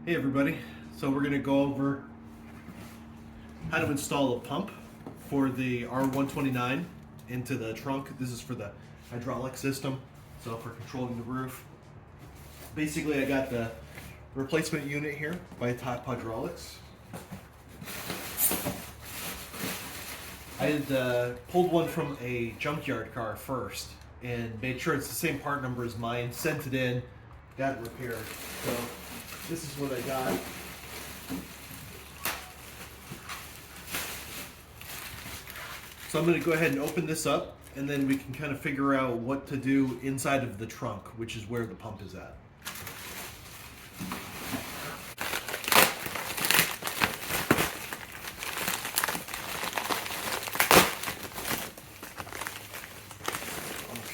Hey everybody, so we're going to go over how to install a pump for the R129 into the trunk. This is for the hydraulic system, so for controlling the roof. Basically I got the replacement unit here by Top Hydraulics. I had pulled one from a junkyard car first and made sure it's the same part number as mine, sent it in, got it repaired. So this is what I got. So I'm going to go ahead and open this up, and then we can kind of figure out what to do inside of the trunk, which is where the pump is at.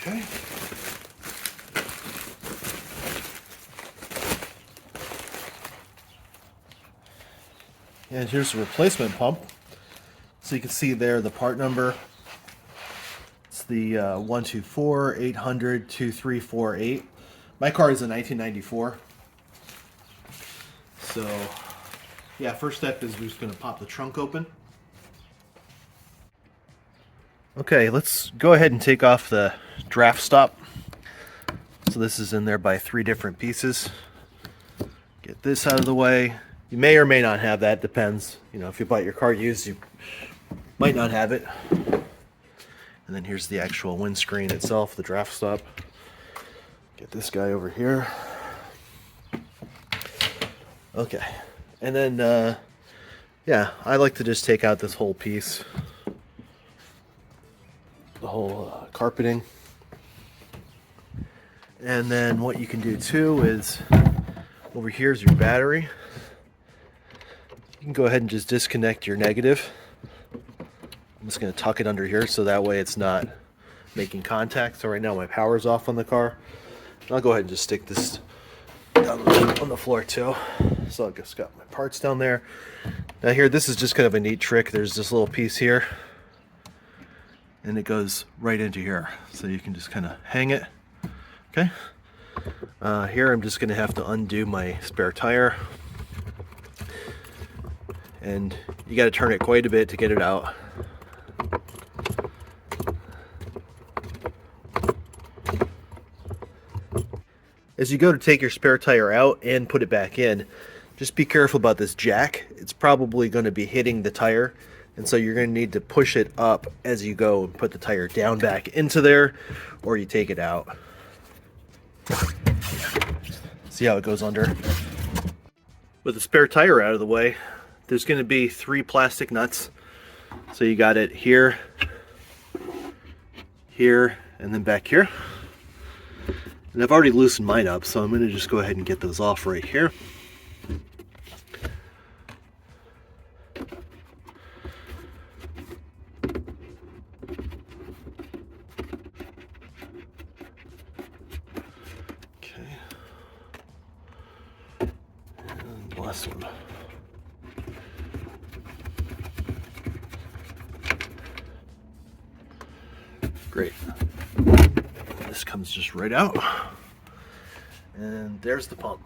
Okay. And here's the replacement pump. So you can see there the part number. It's the 124-800-2348. My car is a 1994. So yeah, first step is we're just going to pop the trunk open. Okay, let's go ahead and take off the draft stop. So this is in there by 3 different pieces. Get this out of the way. You may or may not have that, depends. You know, if you bought your car used, you might not have it. And then here's the actual windscreen itself, the draft stop. Get this guy over here. Okay, and then, yeah, I like to just take out this whole piece. The whole carpeting. And then what you can do too is, over here is your battery. You can go ahead and just disconnect your negative. I'm just going to tuck it under here so that way it's not making contact. So right now my power's off on the car. And I'll go ahead and just stick this down on the floor too. So I just got my parts down there. Now here, this is just kind of a neat trick. There's this little piece here, and it goes right into here. So you can just kind of hang it. Okay. Here I'm just going to have to undo my spare tire. And you got to turn it quite a bit to get it out. As you go to take your spare tire out and put it back in, just be careful about this jack. It's probably going to be hitting the tire, and so you're going to need to push it up as you go and put the tire down back into there, or you take it out. See how it goes under? With the spare tire out of the way, there's going to be 3 plastic nuts. So you got it here, here, and then back here. And I've already loosened mine up, so I'm going to just go ahead and get those off right here. Okay. And last one. Great. This comes just right out. And there's the pump.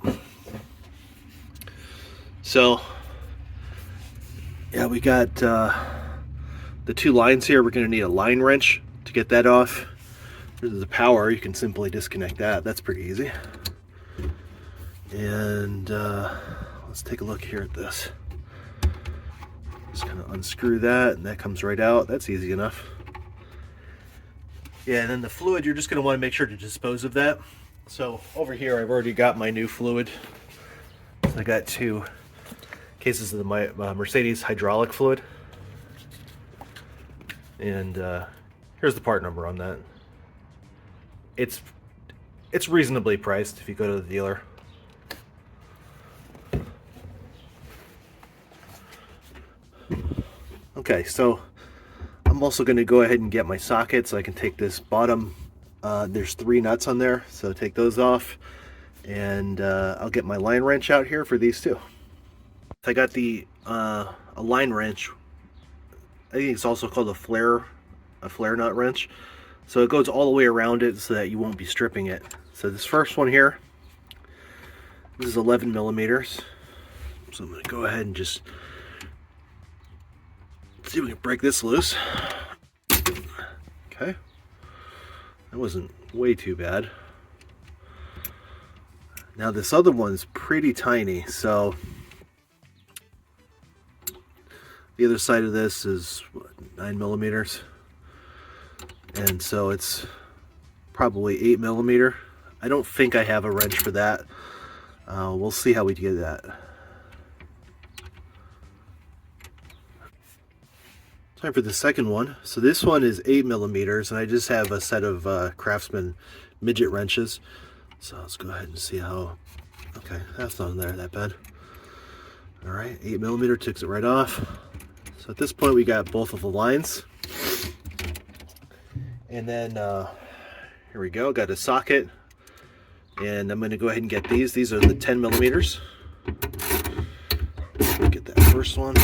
So, yeah, we got the 2 lines here. We're going to need a line wrench to get that off. There's the power. You can simply disconnect that. That's pretty easy. And let's take a look here at this. Just kind of unscrew that, and that comes right out. That's easy enough. Yeah, and then the fluid, you're just going to want to make sure to dispose of that. So over here, I've already got my new fluid. So I got 2 cases of my Mercedes hydraulic fluid. And here's the part number on that. It's reasonably priced if you go to the dealer. Okay, so I'm also going to go ahead and get my socket so I can take this bottom. There's 3 nuts on there, so take those off. And I'll get my line wrench out here for these 2. I got a line wrench. I think it's also called a flare nut wrench. So it goes all the way around it so that you won't be stripping it. So this first one here, this is 11 millimeters. So I'm going to go ahead and just see if we can break this loose. Okay. That wasn't way too bad. Now this other one's pretty tiny, so the other side of this is what, 9 millimeters, and so it's probably 8 millimeter. I don't think I have a wrench for that. We'll see how we get that. Time for the second one. So this one is 8 millimeters, and I just have a set of Craftsman midget wrenches. So let's go ahead and see how. Okay, that's not there that bad. All right, 8 millimeter, takes it right off. So at this point, we got both of the lines, and then here we go. Got a socket, and I'm going to go ahead and get these. These are the 10 millimeters. Get that first one.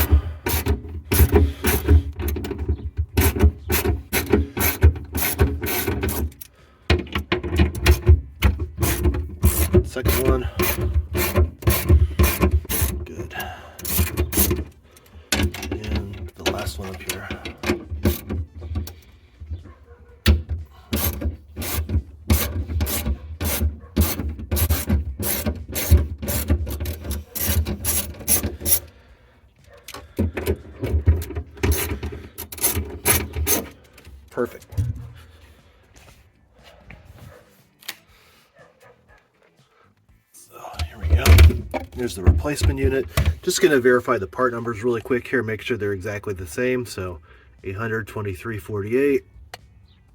Second one. Good. And the last one up here. Perfect. There's the replacement unit. Just going to verify the part numbers really quick here, make sure they're exactly the same. So 823.48,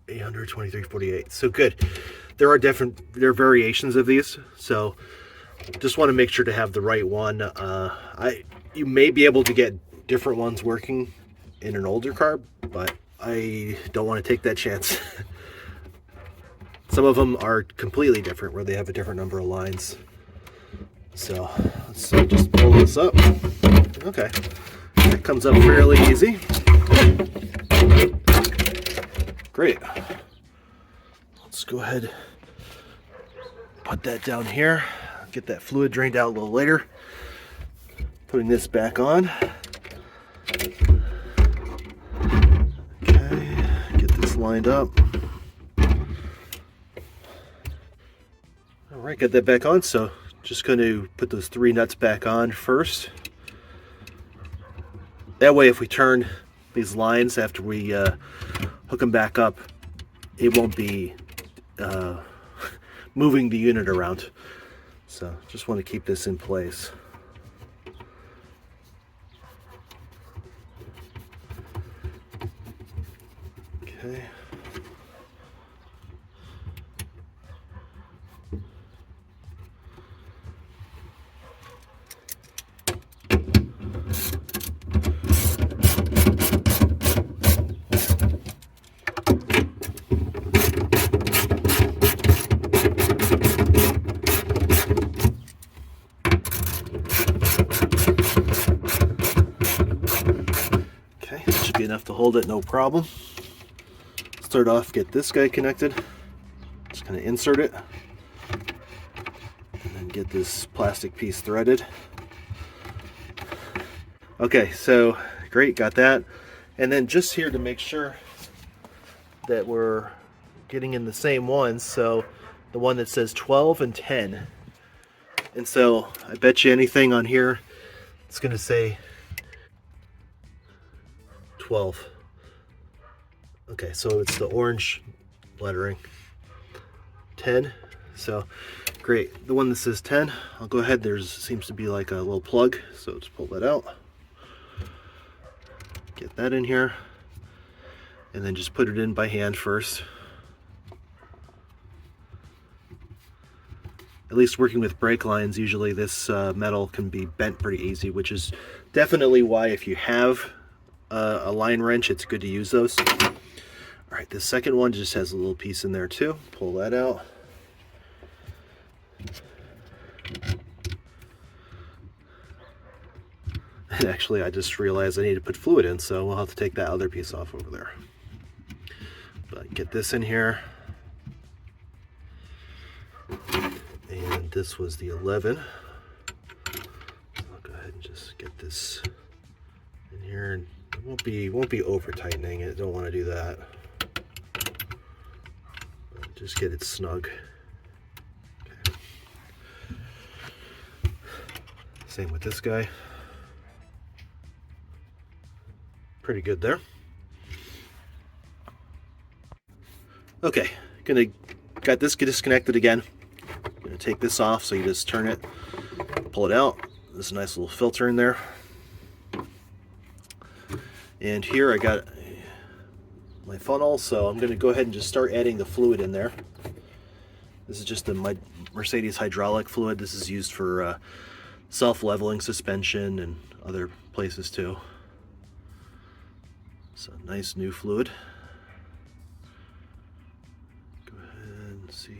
823.48. So good. There are variations of these, so just want to make sure to have the right one. You may be able to get different ones working in an older car, but I don't want to take that chance. Some of them are completely different, where they have a different number of lines. So let's just pull this up. Okay, it comes up fairly easy. Great. Let's go ahead, put that down here, get that fluid drained out a little later. Putting this back on. Okay, get this lined up. All right, got that back on. So just going to put those 3 nuts back on first. That way, if we turn these lines after we hook them back up, it won't be moving the unit around. So just want to keep this in place. Okay. Enough to hold it, no problem. Start off, get this guy connected. Just kind of insert it, and then get this plastic piece threaded. Okay, so great, got that. And then just here to make sure that we're getting in the same one, so the one that says 12 and 10. And so I bet you anything on here, it's going to say 12. Okay, so it's the orange lettering. 10. So great. The one that says 10, I'll go ahead. There's seems to be like a little plug, so let's pull that out. Get that in here, and then just put it in by hand first. At least working with brake lines, usually this metal can be bent pretty easy, which is definitely why if you have a line wrench, it's good to use those. All right, the second one just has a little piece in there too. Pull that out. And actually, I just realized I need to put fluid in, so we'll have to take that other piece off over there. But get this in here. And this was the 11. So I'll go ahead just get this in here, and it won't be over tightening it. Don't want to do that. But just get it snug. Okay. Same with this guy. Pretty good there. Okay, got this disconnected again. Gonna take this off, so you just turn it, pull it out. There's a nice little filter in there. And here I got my funnel, so I'm gonna go ahead and just start adding the fluid in there. This is just my Mercedes hydraulic fluid. This is used for self-leveling suspension and other places too. So nice new fluid. Go ahead and see.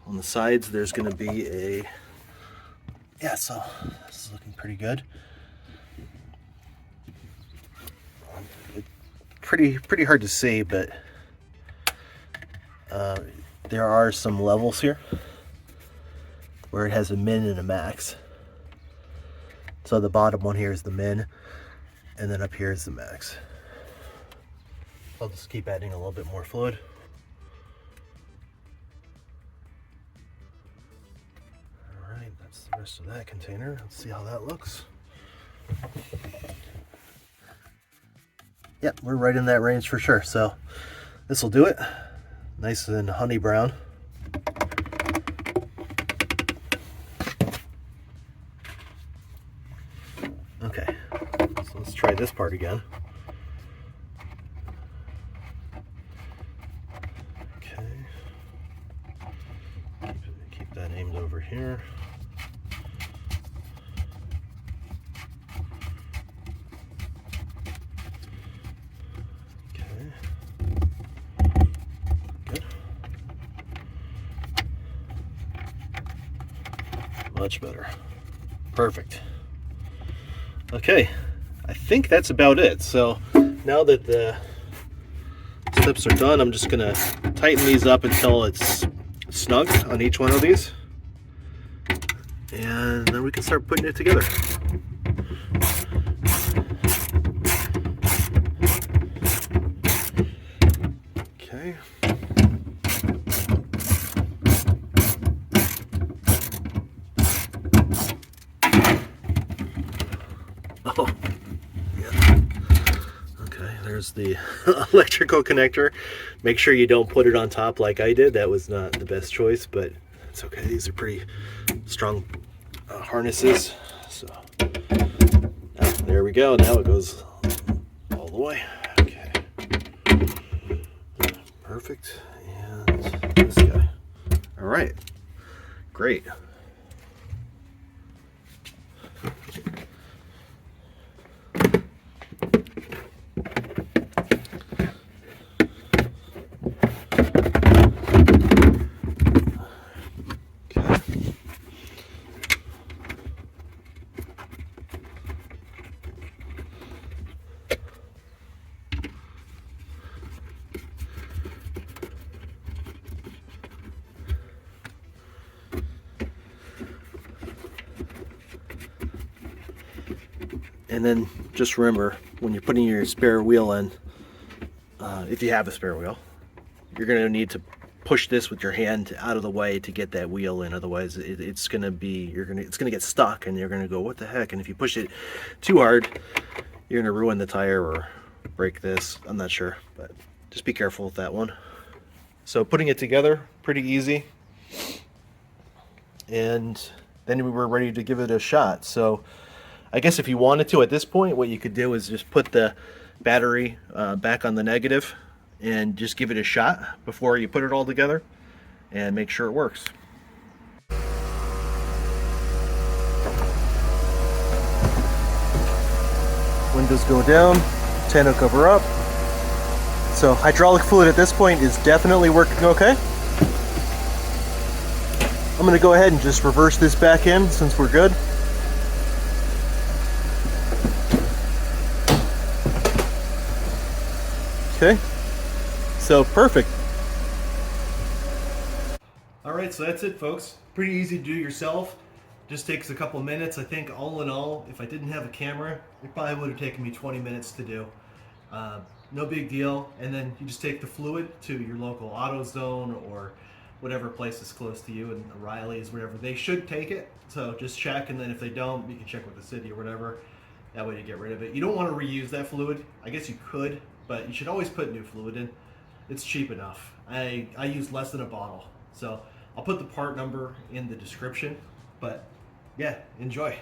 On the sides there's going to be a, yeah, so this is looking pretty good. Pretty hard to see, but there are some levels here where it has a min and a max. So the bottom one here is the min, and then up here is the max. I'll just keep adding a little bit more fluid. All right, that's the rest of that container. Let's see how that looks. Yep, we're right in that range for sure. So this will do it. Nice and honey brown. Okay, so let's try this part again. Okay, keep that aimed over here. Okay, good. Much better. Perfect. Okay, I think that's about it. So now that the steps are done, I'm just gonna tighten these up until it's snug on each one of these, and then we can start putting it together. Okay. Oh, yeah. Okay, there's the electrical connector. Make sure you don't put it on top like I did. That was not the best choice, but it's okay. These are pretty strong harnesses. So there we go. Now it goes all the way. Okay. Perfect. And this guy. All right. Great. And then just remember, when you're putting your spare wheel in, if you have a spare wheel, you're going to need to push this with your hand out of the way to get that wheel in. Otherwise, it's going to get stuck, and you're going to go, what the heck? And if you push it too hard, you're going to ruin the tire or break this. I'm not sure, but just be careful with that one. So putting it together, pretty easy. And then we were ready to give it a shot. So I guess if you wanted to at this point, what you could do is just put the battery back on the negative and just give it a shot before you put it all together and make sure it works. Windows go down, tonneau cover up. So hydraulic fluid at this point is definitely working okay. I'm going to go ahead and just reverse this back in since we're good. Okay, so perfect. All right, so that's it, folks. Pretty easy to do yourself. Just takes a couple minutes. I think all in all, if I didn't have a camera, it probably would have taken me 20 minutes to do. No big deal. And then you just take the fluid to your local AutoZone or whatever place is close to you, and O'Reilly's, whatever. They should take it. So just check, and then if they don't, you can check with the city or whatever. That way you get rid of it. You don't want to reuse that fluid. I guess you could, but you should always put new fluid in. It's cheap enough. I use less than a bottle. So I'll put the part number in the description. But yeah, enjoy.